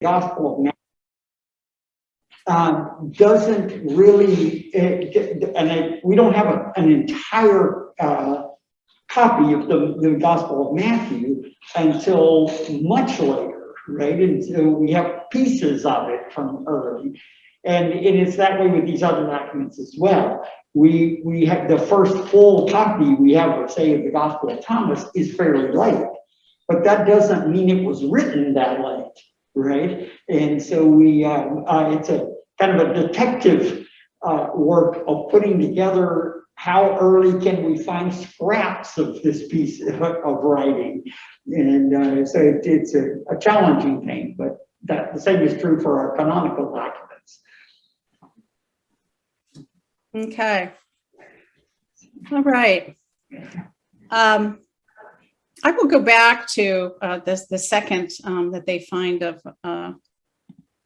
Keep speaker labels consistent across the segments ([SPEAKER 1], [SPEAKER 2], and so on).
[SPEAKER 1] Gospel of Matthew doesn't really, we don't have an entire copy of the Gospel of Matthew until much later, right? And so we have pieces of it from early. And it's that way with these other documents as well. We have the first full copy we have, say, of the Gospel of Thomas is fairly late, but that doesn't mean it was written that late, right? And so it's a kind of a detective work of putting together how early can we find scraps of this piece of writing. And so it's a challenging thing, but the same is true for our canonical documents.
[SPEAKER 2] Okay. All right. I will go back to the second that they find of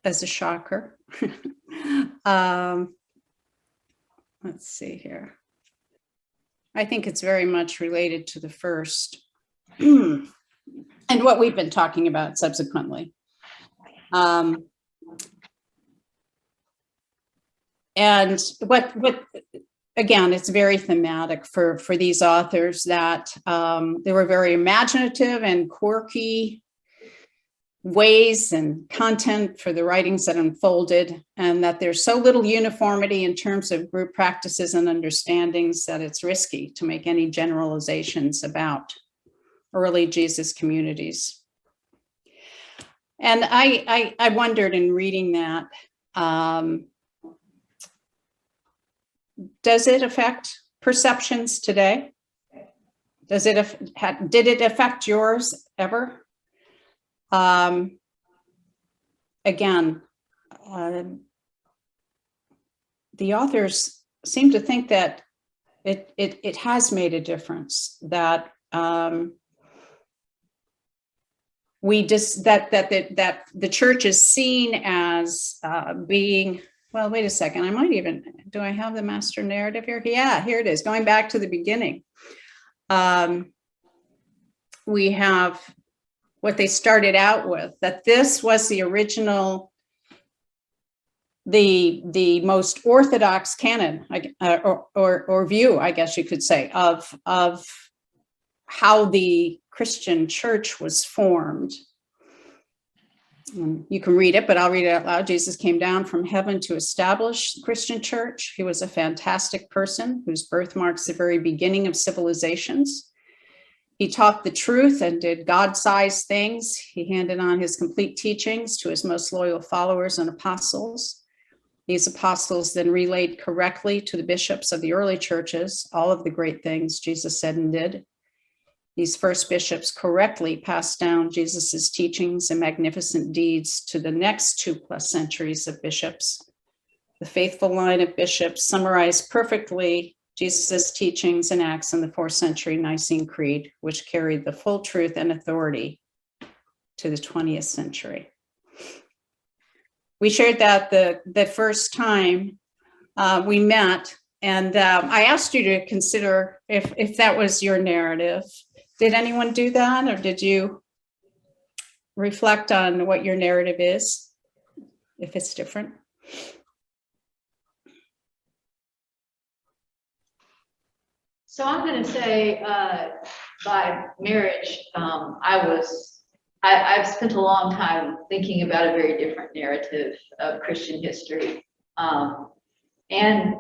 [SPEAKER 2] as a shocker. Let's see here. I think it's very much related to the first and what we've been talking about subsequently. And what again, it's very thematic for these authors that they were very imaginative and quirky ways and content for the writings that unfolded, and that there's so little uniformity in terms of group practices and understandings that it's risky to make any generalizations about early Jesus communities. And I wondered in reading that, does it affect perceptions today? Did it affect yours ever? Again, the authors seem to think that it has made a difference, that that the church is seen as being, well, wait a second, do I have the master narrative here? Yeah, here it is, going back to the beginning. We have what they started out with, that this was the original, the most orthodox canon, or view, I guess you could say, of how the Christian church was formed. You can read it, but I'll read it out loud. Jesus came down from heaven to establish the Christian church. He was a fantastic person whose birth marks the very beginning of civilizations. He taught the truth and did God-sized things. He handed on his complete teachings to his most loyal followers and apostles. These apostles then relayed correctly to the bishops of the early churches all of the great things Jesus said and did. These first bishops correctly passed down Jesus's teachings and magnificent deeds to the next 2+ centuries of bishops. The faithful line of bishops summarized perfectly Jesus's teachings and acts in the 4th century Nicene Creed, which carried the full truth and authority to the 20th century. We shared that the first time we met, and I asked you to consider if that was your narrative. Did anyone do that, or did you reflect on what your narrative is, if it's different?
[SPEAKER 3] So I'm going to say, by marriage, I've spent a long time thinking about a very different narrative of Christian history, and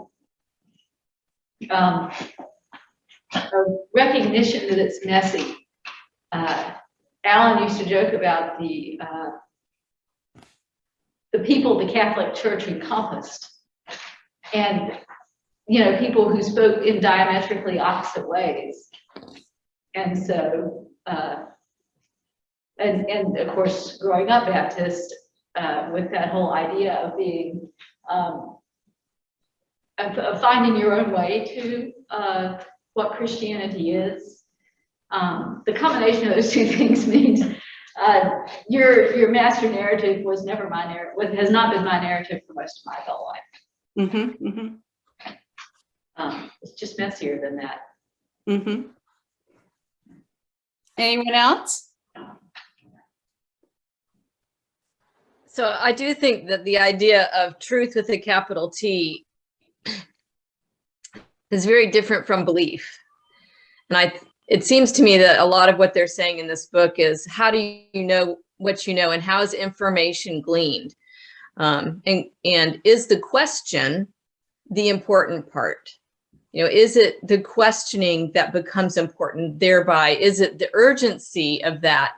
[SPEAKER 3] a recognition that it's messy. Alan used to joke about the people the Catholic Church encompassed, and people who spoke in diametrically opposite ways. And so, and of course, growing up Baptist, with that whole idea of being, of finding your own way to what Christianity is. The combination of those two things means your master narrative was never my narrative, has not been my narrative for most of my adult life.
[SPEAKER 2] Mm-hmm, mm-hmm.
[SPEAKER 3] It's just messier than that.
[SPEAKER 2] Mm-hmm. Anyone else?
[SPEAKER 4] So I do think that the idea of truth with a capital T is very different from belief. And it seems to me that a lot of what they're saying in this book is, how do you know what you know, and how is information gleaned? And is the question the important part? You know, is it the questioning that becomes important? Thereby, is it the urgency of that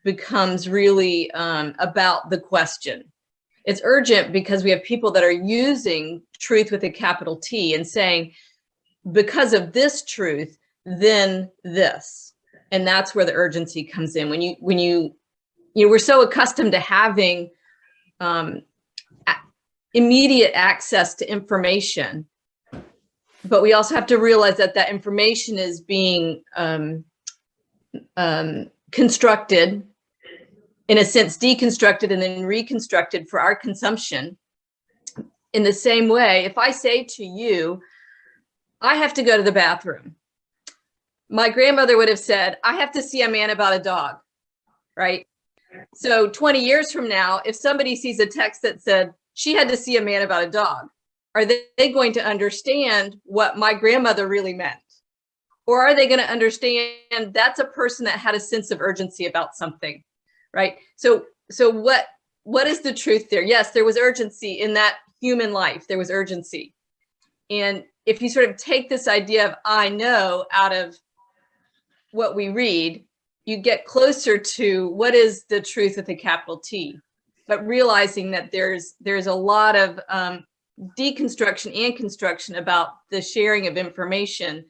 [SPEAKER 4] becomes really about the question? It's urgent because we have people that are using truth with a capital T and saying, because of this truth, then this. And that's where the urgency comes in. When you we're so accustomed to having immediate access to information, but we also have to realize that that information is being constructed, in a sense, deconstructed and then reconstructed for our consumption. In the same way, if I say to you, I have to go to the bathroom, my grandmother would have said, I have to see a man about a dog, right? So 20 years from now, if somebody sees a text that said, she had to see a man about a dog, are they going to understand what my grandmother really meant? Or are they going to understand that's a person that had a sense of urgency about something, right? So what is the truth there? Yes, there was urgency in that human life. There was urgency. And if you sort of take this idea of I know out of what we read, you get closer to what is the truth with a capital T, but realizing that there's a lot of deconstruction and construction about the sharing of information,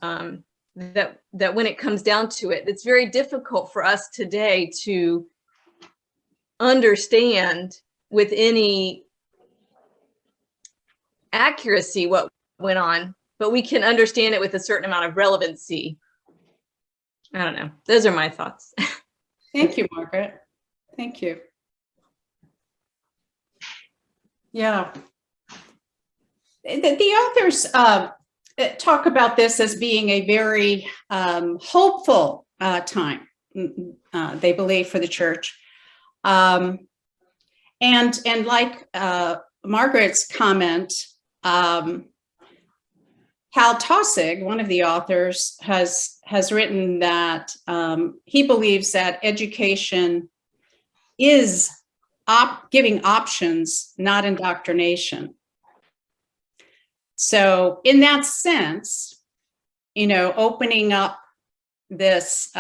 [SPEAKER 4] that when it comes down to it, it's very difficult for us today to understand with any accuracy what went on, but we can understand it with a certain amount of relevancy. I don't know. Those are my thoughts.
[SPEAKER 2] Thank you, Margaret. Thank you. Yeah. The authors talk about this as being a very hopeful time, they believe, for the church. And like Margaret's comment, Hal Taussig, one of the authors, has written that he believes that education is giving options, not indoctrination. So in that sense, opening up this,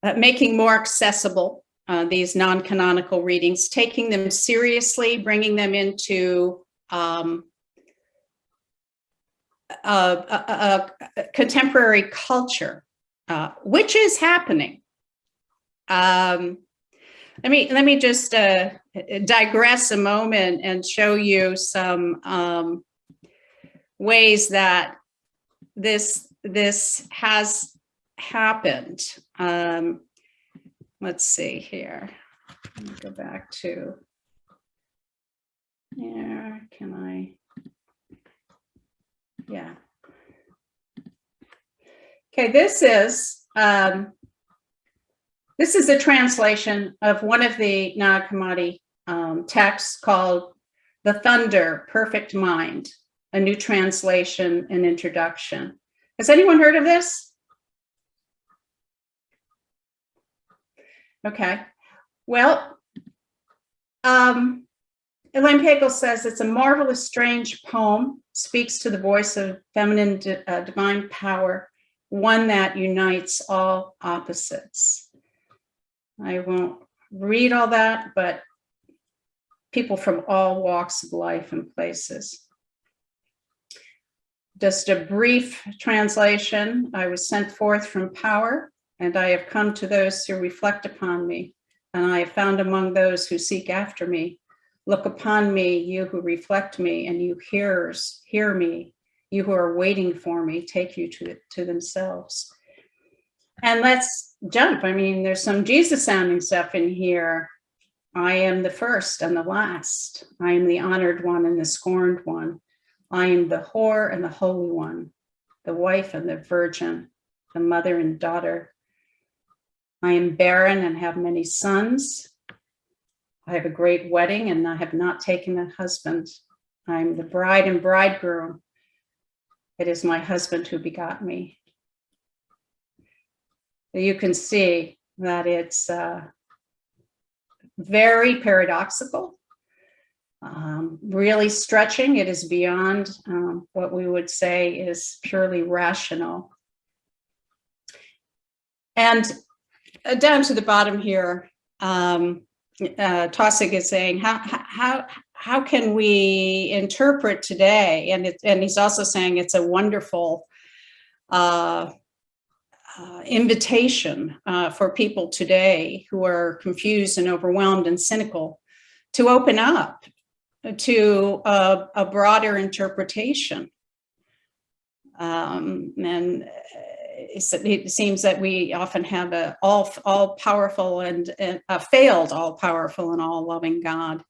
[SPEAKER 2] making more accessible these non-canonical readings, taking them seriously, bringing them into a contemporary culture, which is happening. Let me just digress a moment and show you some ways that this has happened. Let's see here. Let me go back to here. Can I? Yeah. Okay, this is a translation of one of the Nag Hammadi texts called The Thunder, Perfect Mind, a new translation and introduction. Has anyone heard of this? Okay. Well, Elaine Pagel says it's a marvelous, strange poem, speaks to the voice of feminine divine power, one that unites all opposites. I won't read all that, but people from all walks of life and places. Just a brief translation. I was sent forth from power, and I have come to those who reflect upon me, and I have found among those who seek after me. Look upon me, you who reflect me, and you hearers, hear me. You who are waiting for me, take you to themselves. And let's jump. I mean, there's some Jesus sounding stuff in here. I am the first and the last. I am the honored one and the scorned one. I am the whore and the holy one, the wife and the virgin, the mother and daughter. I am barren and have many sons. I have a great wedding and I have not taken a husband. I am the bride and bridegroom. It is my husband who begot me. You can see that it's very paradoxical, really stretching. It is beyond what we would say is purely rational. And down to the bottom here, Taussig is saying, how can we interpret today? And he's also saying it's a wonderful invitation for people today who are confused and overwhelmed and cynical to open up to a broader interpretation. And it seems that we often have a all-powerful and a failed all-powerful and all-loving God.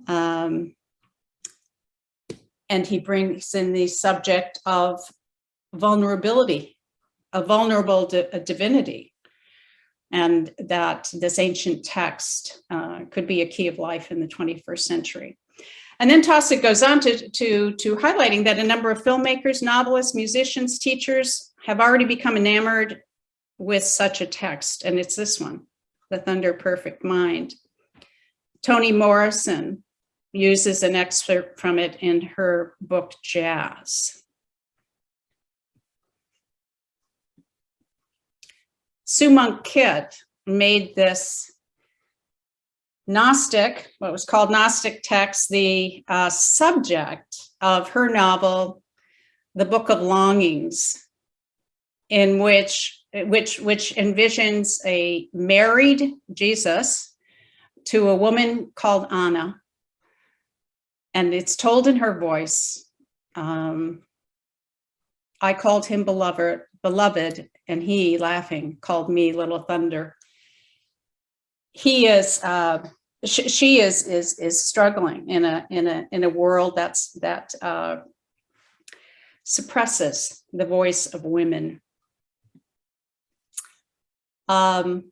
[SPEAKER 2] And he brings in the subject of vulnerability, a vulnerable divinity, and that this ancient text could be a key of life in the 21st century. And then Taussig goes on to highlighting that a number of filmmakers, novelists, musicians, teachers have already become enamored with such a text, and it's this one, The Thunder Perfect Mind. Toni Morrison uses an excerpt from it in her book, Jazz. Sue Monk Kidd made this Gnostic, what was called Gnostic text, the subject of her novel, The Book of Longings, in which envisions a married Jesus to a woman called Anna. And it's told in her voice. I called him beloved, and he, laughing, called me Little Thunder. He is, she is struggling in a world that suppresses the voice of women. There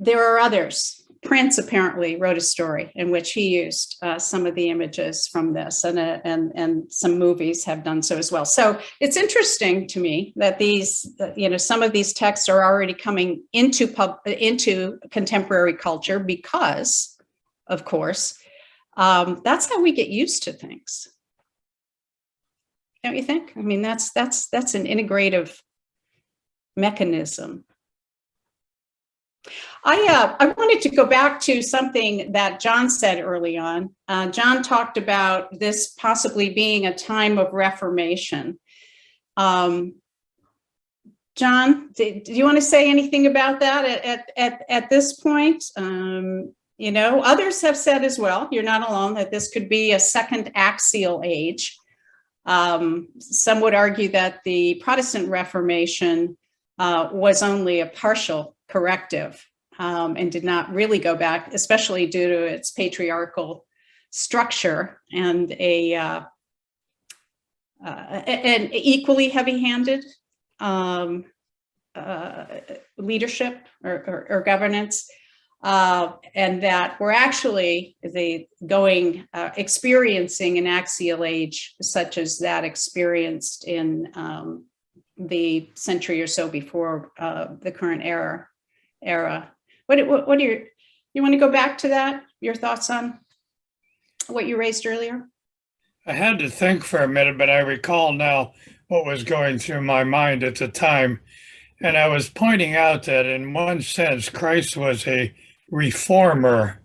[SPEAKER 2] are others. Prince apparently wrote a story in which he used some of the images from this, and some movies have done so as well. So it's interesting to me that these, some of these texts are already coming into contemporary culture because, of course, that's how we get used to things. Don't you think? I mean, that's an integrative mechanism. I wanted to go back to something that John said early on. John talked about this possibly being a time of reformation. John, do you want to say anything about that at this point? Others have said as well, you're not alone, that this could be a second axial age. Some would argue that the Protestant Reformation was only a partial corrective and did not really go back, especially due to its patriarchal structure and an equally heavy-handed leadership or governance, and that we're actually experiencing an axial age such as that experienced in the century or so before the current era. What are you want to go back to that? Your thoughts on what you raised earlier?
[SPEAKER 5] I had to think for a minute, but I recall now what was going through my mind at the time. And I was pointing out that in one sense, Christ was a reformer.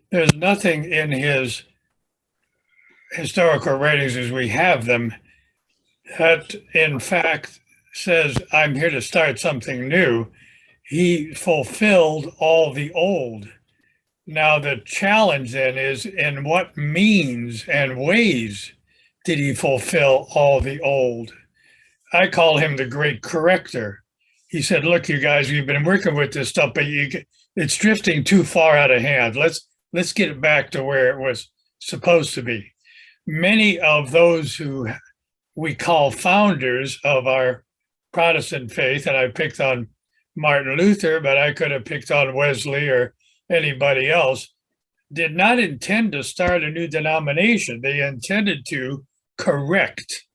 [SPEAKER 5] There's nothing in his historical writings as we have them that in fact says, I'm here to start something new. He fulfilled all the old. Now the challenge then is, in what means and ways did he fulfill all the old? I call him the great corrector. He said, look, you guys, you've been working with this stuff, but it's drifting too far out of hand. Let's get it back to where it was supposed to be. Many of those who we call founders of our Protestant faith, and I picked on Martin Luther, but I could have picked on Wesley or anybody else, did not intend to start a new denomination. They intended to correct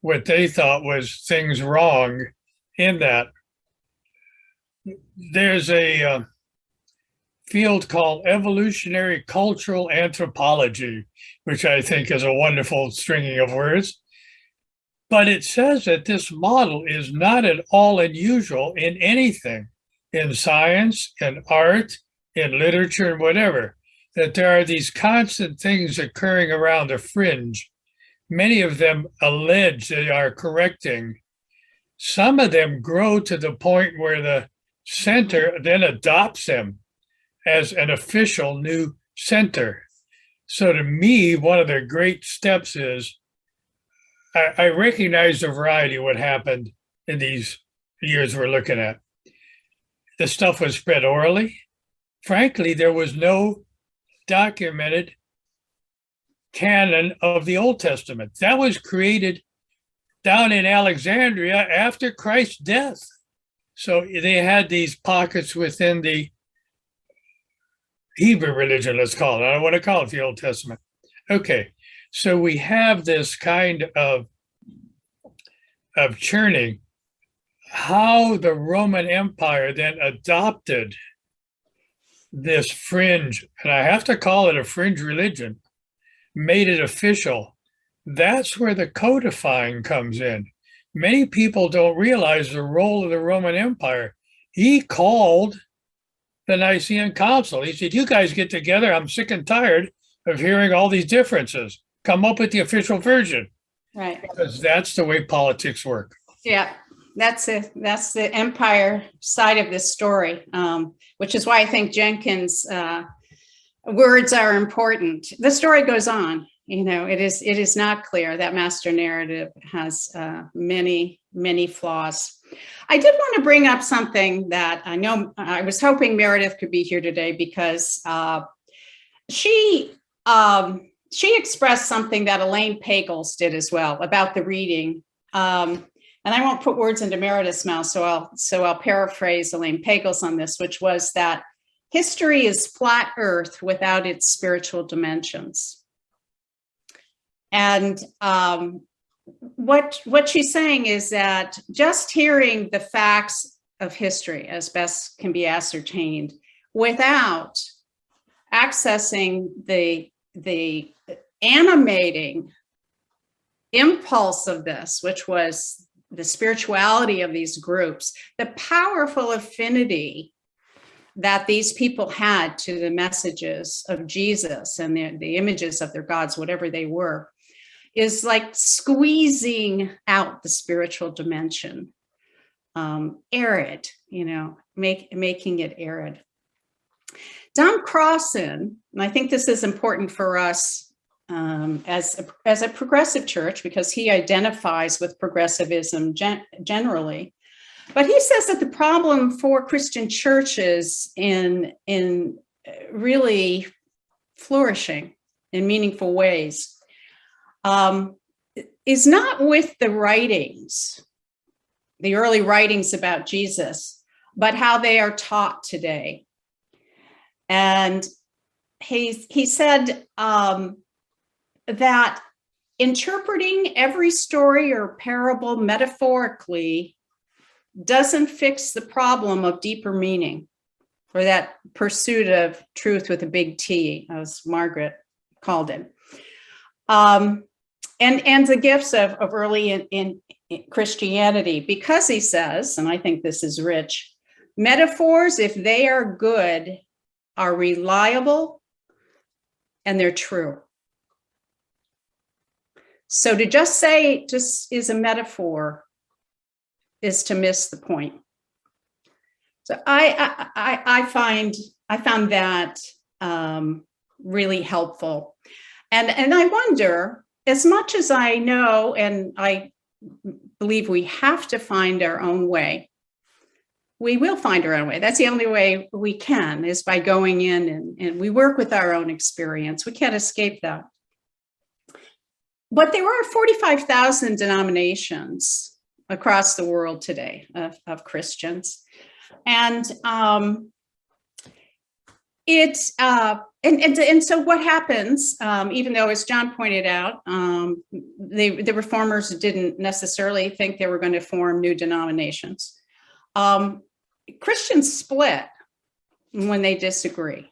[SPEAKER 5] what they thought was things wrong in that. There's a field called Evolutionary Cultural Anthropology, which I think is a wonderful stringing of words. But it says that this model is not at all unusual in anything, in science, in art, in literature, and whatever, that there are these constant things occurring around the fringe. Many of them allege they are correcting. Some of them grow to the point where the center then adopts them as an official new center. So to me, one of the great steps is I recognize the variety of what happened in these years we're looking at. The stuff was spread orally. Frankly, there was no documented canon of the Old Testament. That was created down in Alexandria after Christ's death. So they had these pockets within the Hebrew religion, let's call it. I don't want to call it the Old Testament. Okay, so we have this kind of churning. How the Roman Empire then adopted this fringe, and I have to call it a fringe religion, made it official. That's where the codifying comes in. Many people don't realize the role of the Roman Empire. He called the Nicene Council. He said, you guys get together. I'm sick and tired of hearing all these differences. Come up with the official version.
[SPEAKER 2] Right.
[SPEAKER 5] Because that's the way politics work.
[SPEAKER 2] Yeah, that's the empire side of this story, which is why I think Jenkins' words are important. The story goes on. It is not clear. That master narrative has many, many flaws. I did want to bring up something that I know I was hoping Meredith could be here today, because she expressed something that Elaine Pagels did as well about the reading. And I won't put words into Meredith's mouth, so I'll paraphrase Elaine Pagels on this, which was that history is flat earth without its spiritual dimensions. And what she's saying is that just hearing the facts of history as best can be ascertained without accessing the animating impulse of this, which was the spirituality of these groups, the powerful affinity that these people had to the messages of Jesus and the images of their gods, whatever they were, is like squeezing out the spiritual dimension, arid, making it arid. Don Crossan, and I think this is important for us as a progressive church, because he identifies with progressivism generally, but he says that the problem for Christian churches in really flourishing in meaningful ways is not with the writings, the early writings about Jesus, but how they are taught today. And he said that interpreting every story or parable metaphorically doesn't fix the problem of deeper meaning, or that pursuit of truth with a big T, as Margaret called it. And the gifts of early in Christianity, because he says, and I think this is rich, metaphors, if they are good, are reliable and they're true. So to just say just is a metaphor is to miss the point. So I found that really helpful. And I wonder, as much as I know, and I believe we have to find our own way, we will find our own way. That's the only way we can, is by going in and we work with our own experience. We can't escape that. But there are 45,000 denominations across the world today of Christians. And so what happens, even though, as John pointed out, the reformers didn't necessarily think they were going to form new denominations. Christians split when they disagree.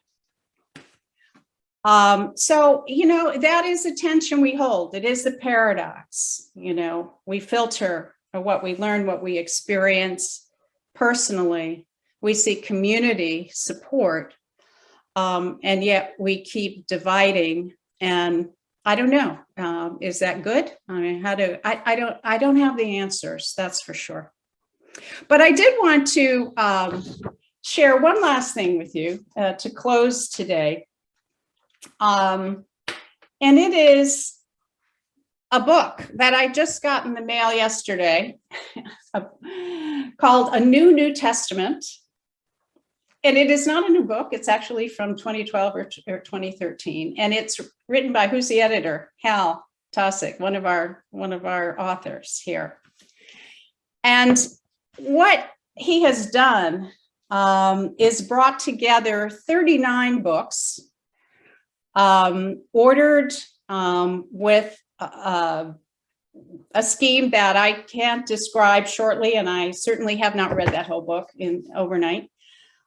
[SPEAKER 2] So, that is a tension we hold. It is the paradox. We filter what we learn, what we experience personally. We seek community support, and yet we keep dividing. And I don't know, is that good? I mean, I don't have the answers, that's for sure. But I did want to share one last thing with you to close today. And it is a book that I just got in the mail yesterday called A New Testament. And it is not a new book. It's actually from 2012 or 2013. And it's written by, who's the editor? Hal Tosick, one of our authors here. And what he has done is brought together 39 books ordered with a scheme that I can't describe shortly, and I certainly have not read that whole book overnight.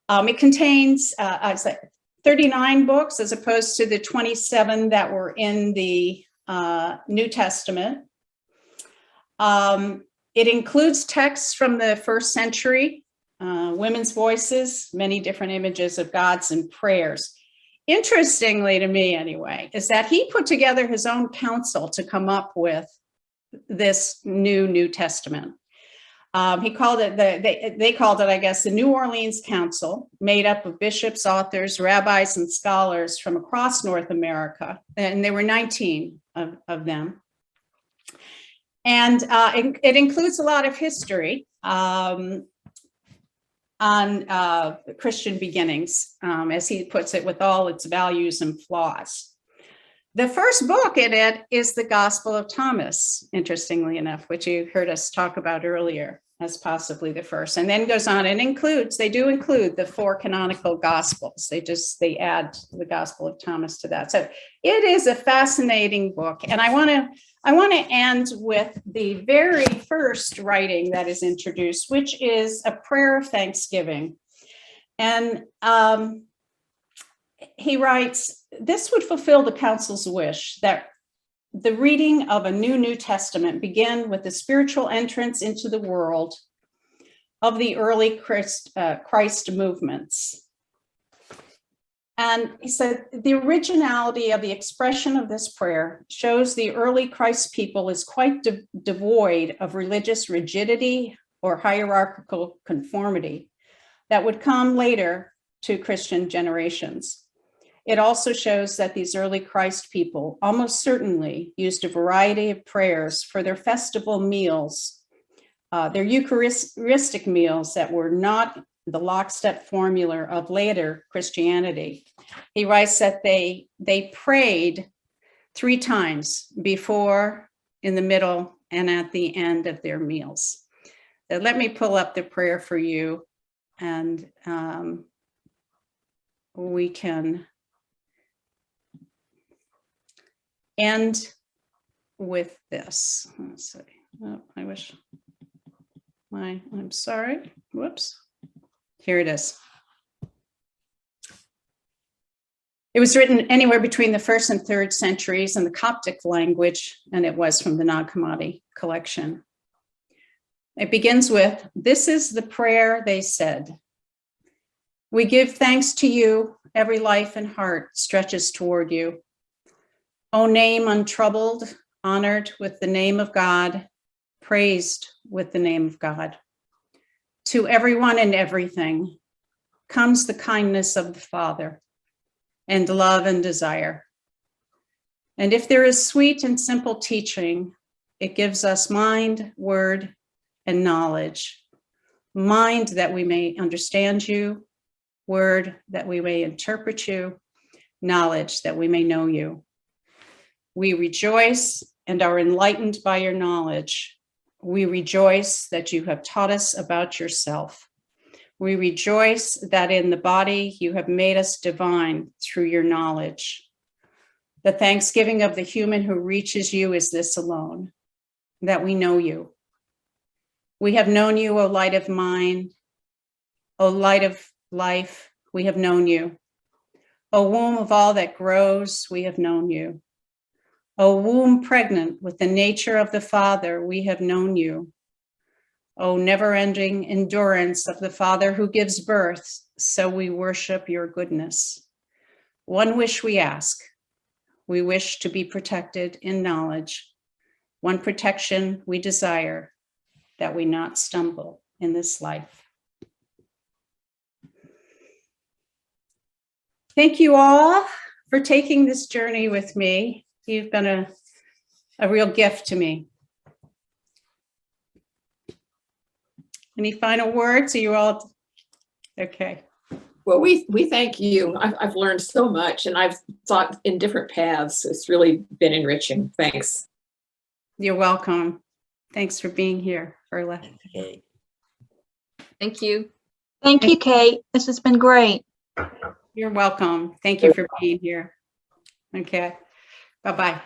[SPEAKER 2] It contains 39 books as opposed to the 27 that were in the New Testament. It includes texts from the first century, women's voices, many different images of gods and prayers. Interestingly, to me anyway, is that he put together his own council to come up with this New Testament. He called it, they called it, I guess, the New Orleans Council, made up of bishops, authors, rabbis, and scholars from across North America. And there were 19 of them. And it includes a lot of history on Christian beginnings, as he puts it, with all its values and flaws. The first book in it is the Gospel of Thomas, interestingly enough, which you heard us talk about earlier as possibly the first, and then goes on and they do include the 4 canonical Gospels. They add the Gospel of Thomas to that. So it is a fascinating book. And I want to end with the very first writing that is introduced, which is a prayer of thanksgiving. And he writes, this would fulfill the council's wish that the reading of a New Testament begin with the spiritual entrance into the world of the early Christ movements. And he said, the originality of the expression of this prayer shows the early Christ people is quite devoid of religious rigidity or hierarchical conformity that would come later to Christian generations. It also shows that these early Christ people almost certainly used a variety of prayers for their festival meals, their Eucharistic meals that were not the lockstep formula of later Christianity. He writes that they prayed 3 times before, in the middle, and at the end of their meals. So let me pull up the prayer for you, and we can end with this. Let's see. Oh, I'm sorry. Whoops. Here it is. It was written anywhere between the 1st and 3rd centuries in the Coptic language, and it was from the Nag Hammadi collection. It begins with, this is the prayer they said. We give thanks to you, every life and heart stretches toward you. O name untroubled, honored with the name of God, praised with the name of God. To everyone and everything comes the kindness of the Father and love and desire. And if there is sweet and simple teaching, it gives us mind, word, and knowledge. Mind that we may understand you, word that we may interpret you, knowledge that we may know you. We rejoice and are enlightened by your knowledge. We rejoice that you have taught us about yourself. We rejoice that in the body you have made us divine through your knowledge. The thanksgiving of the human who reaches you is this alone, that we know you. We have known you, O light of mind, O light of life, we have known you. O womb of all that grows, we have known you. O womb pregnant with the nature of the Father, we have known you. O never-ending endurance of the Father who gives birth, so we worship your goodness. One wish we ask. We wish to be protected in knowledge. One protection we desire, that we not stumble in this life. Thank you all for taking this journey with me. You've been a real gift to me. Any final words? Are you all okay?
[SPEAKER 6] Well, we thank you. I've learned so much, and I've thought in different paths. It's really been enriching. Thanks.
[SPEAKER 2] You're welcome. Thanks for being here, Verla.
[SPEAKER 7] Okay.
[SPEAKER 4] Thank you.
[SPEAKER 8] Thank you, Kate. This has been great.
[SPEAKER 2] You're welcome. Thank you for being here. Okay. Bye-bye.